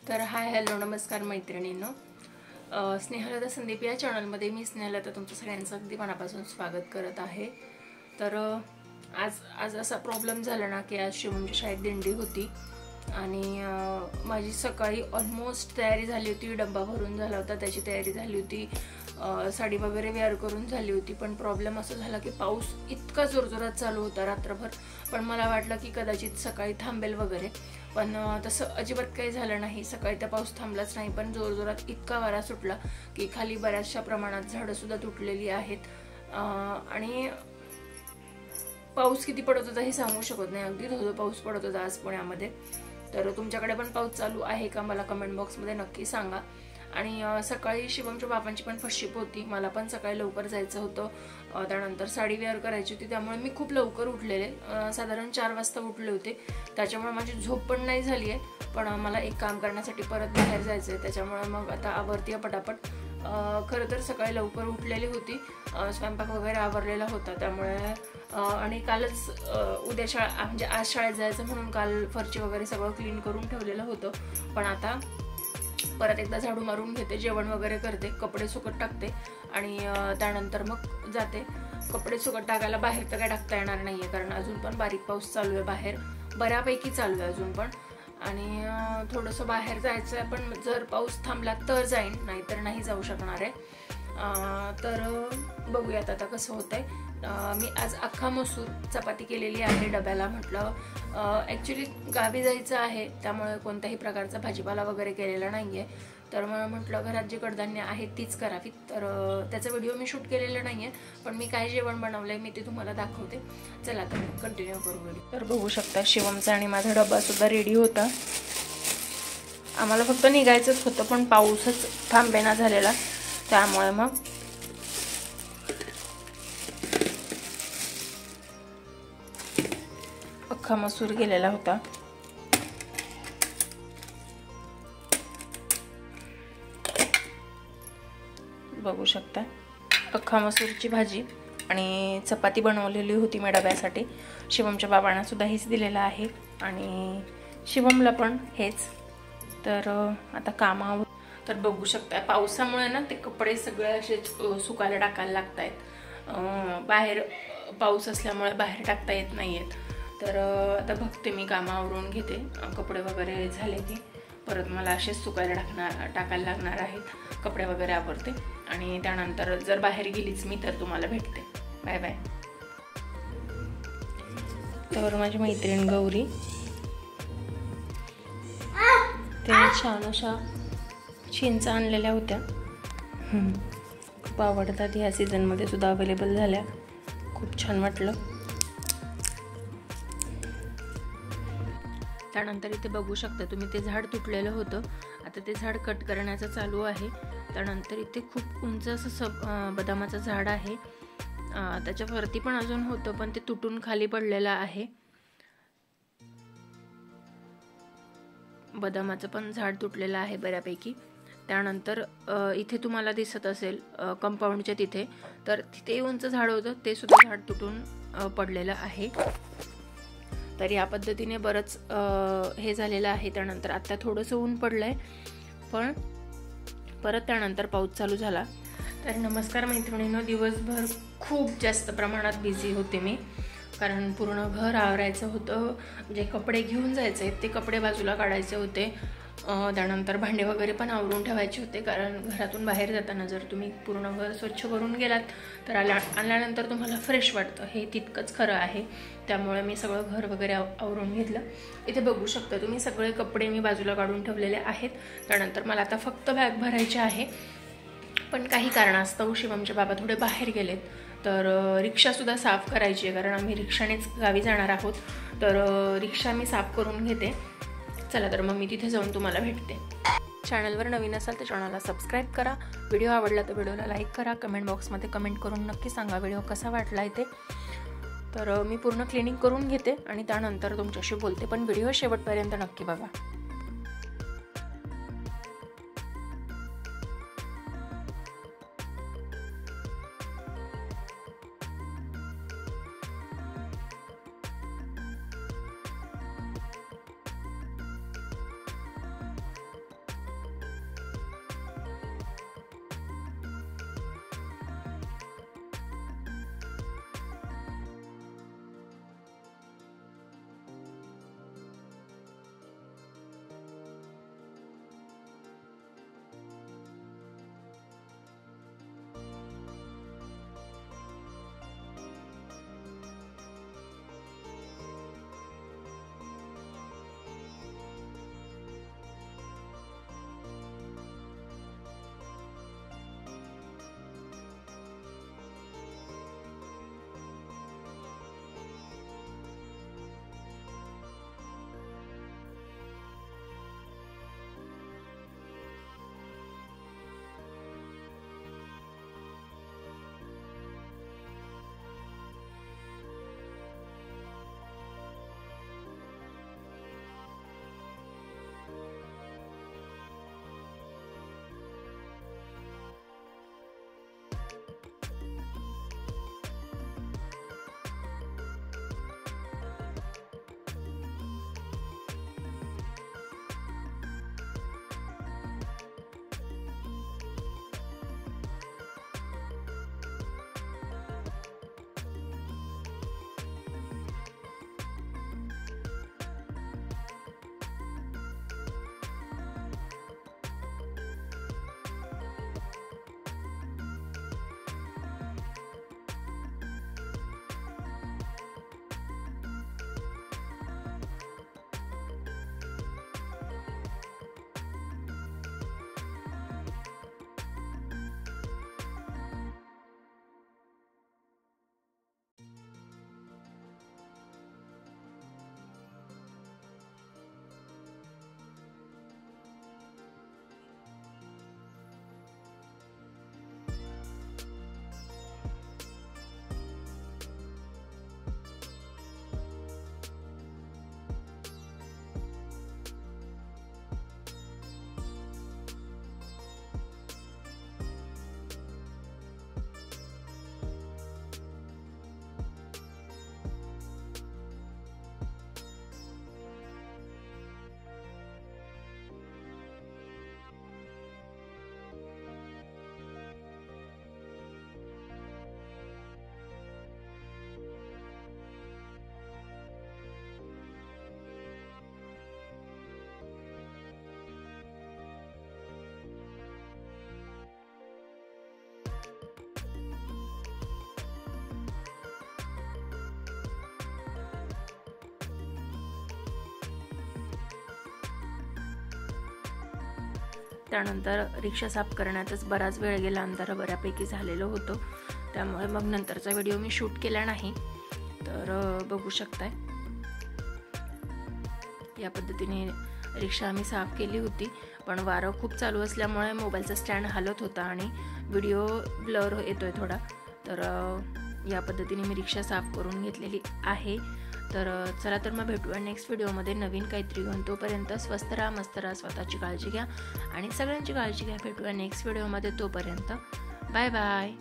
तर hi hello नमस्कार मैत्रिणींनो, स्नेहलता संदीप या चॅनलमध्ये मी स्नेहलता तुमच्या सगळ्यांचं अगदी मनापासून स्वागत करत आहे। तर आज असा प्रॉब्लेम झाला ना की आज शिवमच्या शाळेत दिंडी होती आणि माझी सकाळी ऑलमोस्ट तयारी झाली होती, डब्बा भरून झाला होता, त्याची तयारी झाली होती, साडी वगैरे वेअर करून झाली होती। पण प्रॉब्लेम असं झाला की पाऊस इतका जोरजोरात चालू होता रात्रभर, पण मला वाटलं की कदाचित सकाळी थांबेल वगैरे, पण तसं अजिबात काही झालं नाही। सकाळी तर पाऊस थांबलाच नाही, पण जोरजोरात इतका वारा सुटला की खाली बऱ्याचशा प्रमाणात झाडं सुद्धा तुटलेली आहेत आणि पाऊस किती पडत होता हे सांगू शकत नाही, अगदी धोधो पाऊस पडत होता आज पुण्यामध्ये। तर तुमच्याकडे पण पाऊस चालू आहे का मला कमेंट बॉक्समध्ये नक्की सांगा। आणि सकाळी शिवमच्या बाबांची पण फर्स्ट शिप होती, मला पण सकाळी लवकर जायचं होतं, त्यानंतर साडी वेअर करायची होती, त्यामुळे मी खूप लवकर उठलेले, साधारण 4 वाजता उठले होते। त्याच्यामुळे माझी झोप पण नाही झाली आहे, पण मला एक काम करण्यासाठी परत बाहेर जायचं आहे, त्याच्यामुळे मग आता आवरतीये पटापट। खरं तर सकाळी लवकर उठलेली होती, स्वयंपाक वगैरे आवरलेला होता, त्यामुळे आणि कालच उद्या शाळा म्हणजे आज शाळेत जायचं म्हणून काल फरची वगैरे सगळं क्लीन करून ठेवलेलं होतं। पण आता परत एकदा झाडू मारून घेते, जेवण वगैरे करते, कपडे सुकत टाकते आणि त्यानंतर मग जाते। कपडे सुकत टाकायला बाहेर तर काय टाकता येणार नाहीये, कारण अजून पण बारीक पाऊस चालू आहे, बाहेर बऱ्यापैकी चालू आहे अजून पण, आणि थोडंसं बाहेर जायचं आहे, पण जर पाऊस थांबला तर जाईन, नाहीतर नाही जाऊ शकणार आहे। तर बघूयात आता कसं होतंय। मी आज अख्खा मसूर चपाती केलेली आहे डब्याला, म्हटलं ॲक्च्युली गावी जायचं आहे, त्यामुळे कोणत्याही प्रकारचा भाजीपाला वगैरे केलेला नाही आहे, तर मला म्हटलं घरात जी कडधान्य आहेत तीच करावी। तर त्याचा व्हिडिओ मी शूट केलेला नाही आहे, पण मी काय जेवण बनवलं आहे मी ते तुम्हाला दाखवते। चला तर कंटिन्यू करू व्हिडिओ। तर बघू शकता शिवमचा आणि माझा डब्बासुद्धा रेडी होता, आम्हाला फक्त निघायचंच होतं, पण पाऊसच थांबेना झालेला, त्यामुळे मग अख्खा मसूर गेलेला होता। बघू शकता अख्खा मसूरची भाजी आणि चपाती बनवलेली होती मी डब्यासाठी, शिवमच्या बाबांना सुद्धा हेच दिलेलं आहे आणि शिवमला पण हेच। तर आता कामावर तर बघू शकता पावसामुळे ना ते कपडे सगळे असे सुकायला टाकायला लागत आहेत, बाहेर पाऊस असल्यामुळे बाहेर टाकता येत नाहीयेत। तर आता बघते मी कामावरून घेते, कपडे वगैरे झाले की परत मला असेच सुकायला टाकायला लागणार आहेत, कपडे वगैरे आवरते आणि त्यानंतर जर बाहेर गेलीच मी तर तुम्हाला भेटते। Bye bye. तर माझी मैत्रीण गौरी त्याने छान अशा चिंचा आणलेल्या होत्या, खूप आवडतात, ह्या सीझनमध्ये सुद्धा अवेलेबल झाल्या, खूप छान वाटलं। त्यानंतर इथे बघू शकता तुम्ही ते झाड तुटलेलं होतं, आता ते झाड कट करण्याचं चालू आहे। त्यानंतर इथे खूप उंच असं बदामाचं झाड आहे, त्याच्यावरती पण अजून होतं, पण ते तुटून खाली पडलेलं आहे। बदामाचं पण झाड तुटलेलं आहे बऱ्यापैकी। त्यानंतर इथे तुम्हाला दिसत असेल कंपाऊंडच्या तिथे, तर तिथे उंच झाड होतं, ते सुद्धा झाड तुटून पडलेलं आहे। तर या पद्धतीने बरंच हे झालेलं आहे। त्यानंतर आता थोडंसं ऊन पडलंय, पण परत त्यानंतर पाऊस चालू झाला। तर नमस्कार मैत्रिणींनो, दिवसभर खूप जास्त प्रमाणात बिझी होते मी, कारण पूर्ण घर आवरायचं होतं, जे कपडे घेऊन जायचे ते कपडे बाजूला काढायचे होते, त्यानंतर भांडे वगैरे पण आवरून ठेवायचे होते, कारण घरातून बाहेर जाताना जर तुम्ही पूर्ण घर स्वच्छ करून गेलात तर आल्यानंतर तुम्हाला फ्रेश वाटतं, हे तितकंच खरं आहे। त्यामुळे मी सगळं घर वगैरे आवरून घेतलं। इथे बघू शकता तुम्ही सगळे कपडे मी बाजूला काढून ठेवलेले आहेत। त्यानंतर मला आता फक्त बॅग भरायची आहे, पण काही कारणास्तव शिवमचे बाबा थोडे बाहेर गेलेत, तर रिक्षासुद्धा साफ करायची आहे, कारण आम्ही रिक्षानेच गावी जाणार आहोत, तर रिक्षा मी साफ करून घेते। चला तर मग मी तिथे जाऊन तुम्हाला भेटते। चॅनलवर नवीन असाल तर चॅनलला सबस्क्राईब करा, व्हिडिओ आवडला तर व्हिडिओला लाईक करा, कमेंट बॉक्समध्ये कमेंट करून नक्की सांगा व्हिडिओ कसा वाटला ते। तर मी पूर्ण क्लिनिंग करून घेते आणि त्यानंतर तुमच्याशी बोलते, पण व्हिडिओ शेवटपर्यंत नक्की बघा। त्यानंतर रिक्षा साफ करण्यातच बराच वेळ गेला, अंधार बऱ्यापैकी झालेलं होतं, त्यामुळे मग नंतरचा व्हिडिओ मी शूट केला नाही. तर बघू शकताय या पद्धतीने रिक्षा आम्ही साफ केली होती, पण वारं खूप चालू असल्यामुळे मोबाईलचा स्टँड हलत होता आणि व्हिडिओ ब्लर येतोय थोडा. तर या पद्धतीने मी रिक्षा साफ करून घेतलेली आहे. तर चला तर मग भेटूया नेक्स्ट व्हिडिओमध्ये नवीन काहीतरी घेऊन. तोपर्यंत स्वस्त राहा, मस्त राहा, स्वतःची काळजी घ्या आणि सगळ्यांची काळजी घ्या. भेटूया नेक्स्ट व्हिडिओमध्ये. तोपर्यंत बाय बाय.